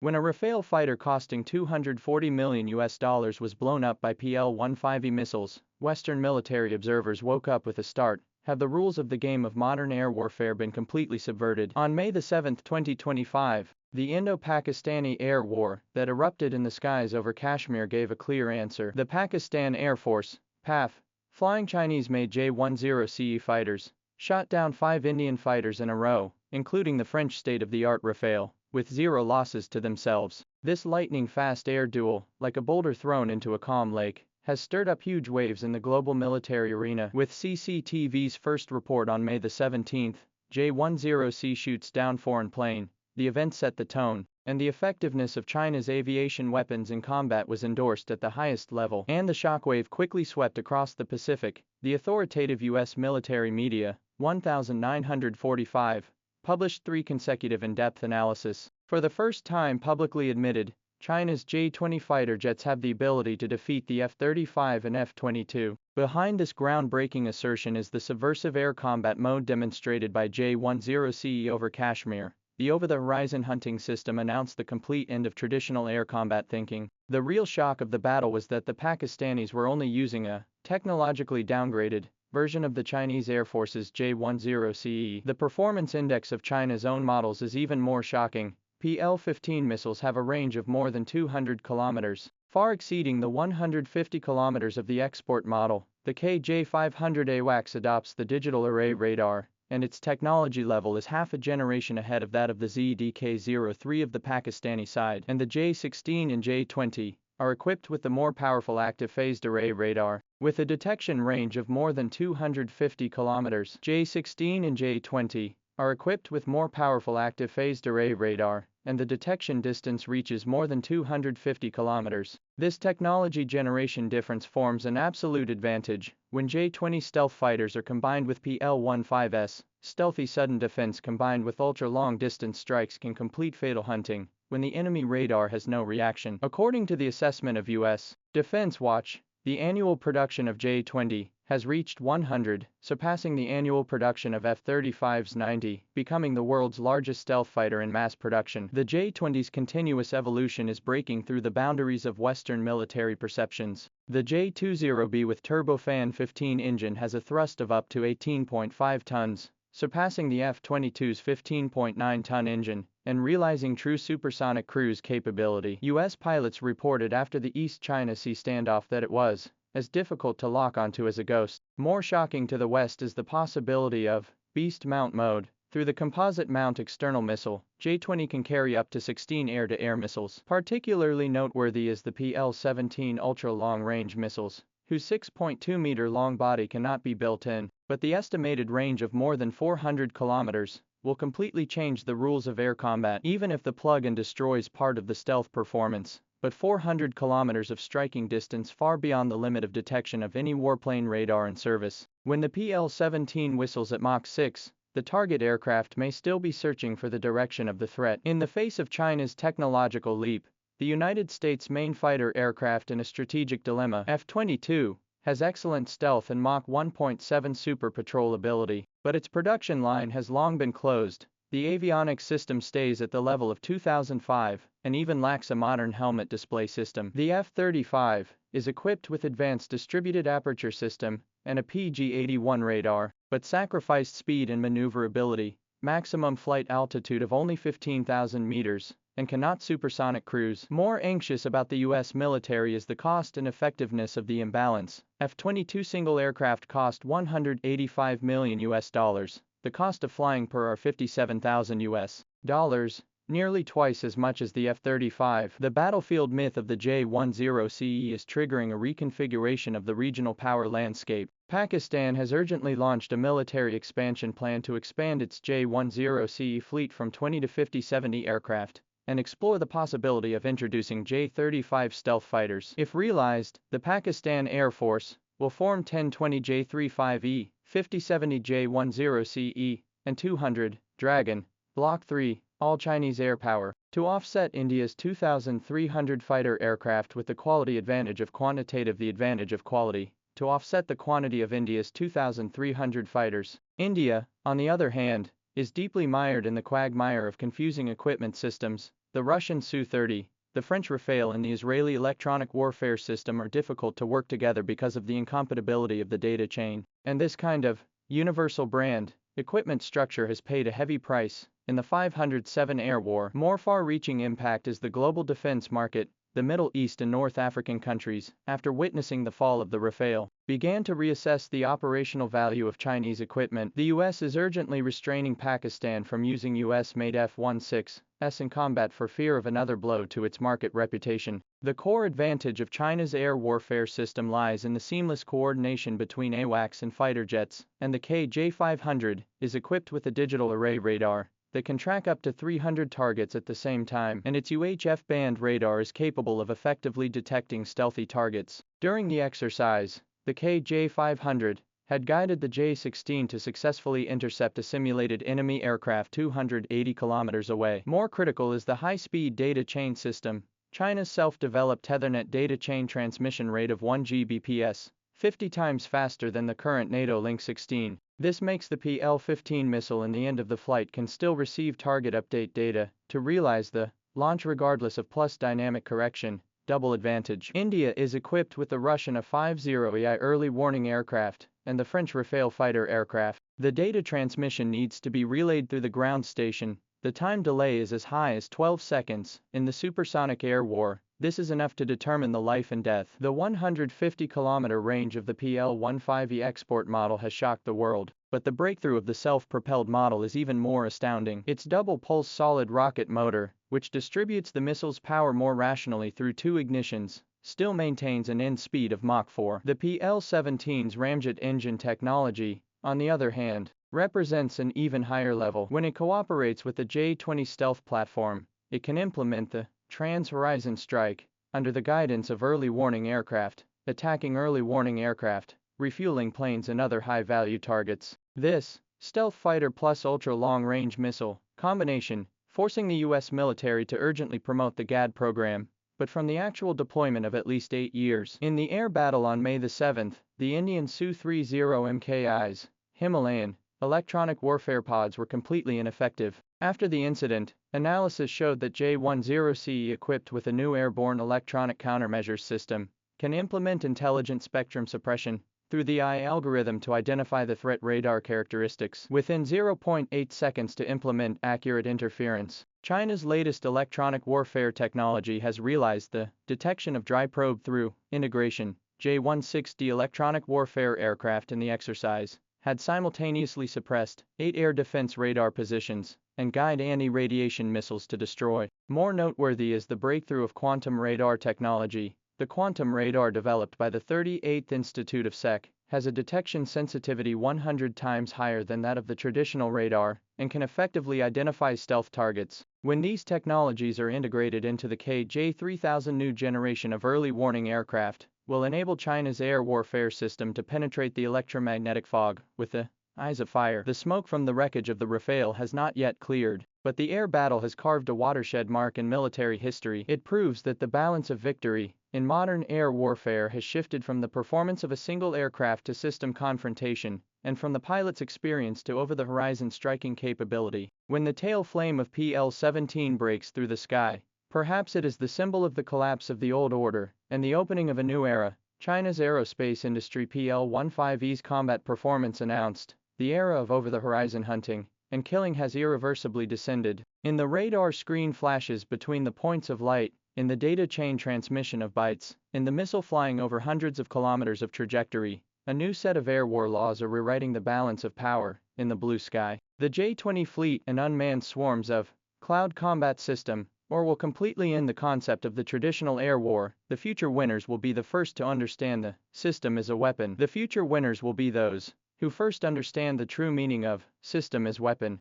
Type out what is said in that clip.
When a Rafale fighter costing $240 million was blown up by PL-15E missiles, Western military observers woke up with a start. Have the rules of the game of modern air warfare been completely subverted? On May 7, 2025, the Indo-Pakistani air war that erupted in the skies over Kashmir gave a clear answer. The Pakistan Air Force, PAF, flying Chinese-made J-10CE fighters, shot down 5 Indian fighters in a row, including the French state-of-the-art Rafale, with 0 losses to themselves. This lightning-fast air duel, like a boulder thrown into a calm lake, has stirred up huge waves in the global military arena. With CCTV's first report on May 17, J-10C shoots down foreign plane, the event set the tone, and the effectiveness of China's aviation weapons in combat was endorsed at the highest level. And the shockwave quickly swept across the Pacific. The authoritative U.S. military media, 1945, published 3 consecutive in-depth analyses. For the first time publicly admitted, China's J-20 fighter jets have the ability to defeat the F-35 and F-22. Behind this groundbreaking assertion is the subversive air combat mode demonstrated by J-10CE over Kashmir. The over-the-horizon hunting system announced the complete end of traditional air combat thinking. The real shock of the battle was that the Pakistanis were only using a technologically downgraded version of the Chinese Air Force's J-10CE. The performance index of China's own models is even more shocking. PL-15 missiles have a range of more than 200 kilometers, far exceeding the 150 kilometers of the export model. The KJ-500 AWACS adopts the digital array radar, and its technology level is half a generation ahead of that of the ZDK-03 of the Pakistani side. And the J-16 and J-20 are equipped with the more powerful active phased array radar, with a detection range of more than 250 kilometers. J-16 and J-20 are equipped with more powerful active phased array radar, and the detection distance reaches more than 250 kilometers. This technology generation difference forms an absolute advantage. When J-20 stealth fighters are combined with PL-15S, stealthy sudden defense combined with ultra-long distance strikes can complete fatal hunting when the enemy radar has no reaction. According to the assessment of U.S. Defense Watch, the annual production of J-20 has reached 100, surpassing the annual production of F-35's 90, becoming the world's largest stealth fighter in mass production. The J-20's continuous evolution is breaking through the boundaries of Western military perceptions. The J-20B with turbofan 15 engine has a thrust of up to 18.5 tons, surpassing the F-22's 15.9-ton engine, and realizing true supersonic cruise capability. U.S. pilots reported after the East China Sea standoff that it was as difficult to lock onto as a ghost. More shocking to the West is the possibility of beast mount mode. Through the composite mount external missile, J-20 can carry up to 16 air-to-air missiles. Particularly noteworthy is the PL-17 ultra-long-range missiles, whose 6.2-meter-long body cannot be built in, but the estimated range of more than 400 kilometers will completely change the rules of air combat. Even if the plug-in destroys part of the stealth performance, but 400 kilometers of striking distance far beyond the limit of detection of any warplane radar in service. When the PL-17 whistles at Mach 6, the target aircraft may still be searching for the direction of the threat. In the face of China's technological leap, the United States' main fighter aircraft in a strategic dilemma, F-22, has excellent stealth and Mach 1.7 super patrol ability, but its production line has long been closed. The avionics system stays at the level of 2005 and even lacks a modern helmet display system. The F-35 is equipped with advanced distributed aperture system and a PG-81 radar, but sacrificed speed and maneuverability, maximum flight altitude of only 15,000 meters, and cannot supersonic cruise. More anxious about the U.S. military is the cost and effectiveness of the imbalance. F-22 single aircraft cost $185 million. The cost of flying per are $57,000, nearly twice as much as the F-35. The battlefield myth of the J-10CE is triggering a reconfiguration of the regional power landscape. Pakistan has urgently launched a military expansion plan to expand its J-10CE fleet from 20 to 50-70 aircraft, and explore the possibility of introducing J-35 stealth fighters. If realized, the Pakistan Air Force will form 10-20 J-35E, 50-70 J-10CE, and 200 Dragon, Block 3, all Chinese air power, to offset India's 2,300 fighter aircraft with the quality advantage of quantitative the advantage of quality, to offset the quantity of India's 2,300 fighters. India, on the other hand, is deeply mired in the quagmire of confusing equipment systems, The Russian Su-30, the French Rafale and the Israeli electronic warfare system are difficult to work together because of the incompatibility of the data chain. And this kind of universal brand equipment structure has paid a heavy price in the 507 Air War. More far-reaching impact is the global defense market. The Middle East and North African countries, after witnessing the fall of the Rafale, began to reassess the operational value of Chinese equipment. The US is urgently restraining Pakistan from using US-made F-16s in combat for fear of another blow to its market reputation. The core advantage of China's air warfare system lies in the seamless coordination between AWACS and fighter jets, and the J-500 is equipped with a digital array radar that can track up to 300 targets at the same time, and its UHF band radar is capable of effectively detecting stealthy targets. During the exercise, the J-500 had guided the J-16 to successfully intercept a simulated enemy aircraft 280 kilometers away. More critical is the high-speed data chain system. China's self-developed Ethernet data chain transmission rate of 1 Gbps, 50 times faster than the current NATO Link 16. This makes the PL-15 missile in the end of the flight can still receive target update data to realize the launch regardless of plus dynamic correction, double advantage. India is equipped with the Russian A-50EI early warning aircraft and the French Rafale fighter aircraft. The data transmission needs to be relayed through the ground station. The time delay is as high as 12 seconds. In the supersonic air war, this is enough to determine the life and death. The 150-kilometer range of the PL-15E export model has shocked the world, but the breakthrough of the self-propelled model is even more astounding. Its double-pulse solid rocket motor, which distributes the missile's power more rationally through two ignitions, still maintains an end speed of Mach 4. The PL-17's ramjet engine technology, on the other hand, represents an even higher level. When it cooperates with the J-20 stealth platform, it can implement the Trans-Horizon Strike under the guidance of early warning aircraft, attacking early warning aircraft, refueling planes and other high-value targets. This stealth fighter plus ultra-long-range missile combination, forcing the US military to urgently promote the GAD program, but from the actual deployment of at least 8 years. In the air battle on May the 7th, the Indian Su-30 MKI's Himalayan electronic warfare pods were completely ineffective. After the incident, analysis showed that J10CE equipped with a new airborne electronic countermeasures system can implement intelligent spectrum suppression through the AI algorithm to identify the threat radar characteristics within 0.8 seconds to implement accurate interference. China's latest electronic warfare technology has realized the detection of dry probe through integration. J-10C electronic warfare aircraft in the exercise had simultaneously suppressed 8 air defense radar positions and guide anti-radiation missiles to destroy. More noteworthy is the breakthrough of quantum radar technology. The quantum radar developed by the 38th Institute of SEC has a detection sensitivity 100 times higher than that of the traditional radar and can effectively identify stealth targets. When these technologies are integrated into the J-3000 new generation of early warning aircraft, will enable China's air warfare system to penetrate the electromagnetic fog with the eyes of fire. The smoke from the wreckage of the Rafale has not yet cleared, but the air battle has carved a watershed mark in military history. It proves that the balance of victory in modern air warfare has shifted from the performance of a single aircraft to system confrontation, and from the pilot's experience to over-the-horizon striking capability. When the tail flame of PL-17 breaks through the sky, perhaps it is the symbol of the collapse of the old order and the opening of a new era. China's aerospace industry PL-15E's combat performance announced, the era of over-the-horizon hunting and killing has irreversibly descended. In the radar screen flashes between the points of light, in the data chain transmission of bytes, in the missile flying over hundreds of kilometers of trajectory, a new set of air war laws are rewriting the balance of power in the blue sky. The J-20 fleet and unmanned swarms of cloud combat system or will completely end the concept of the traditional air war. The future winners will be the first to understand the system as a weapon. The future winners will be those who first understand the true meaning of system as weapon.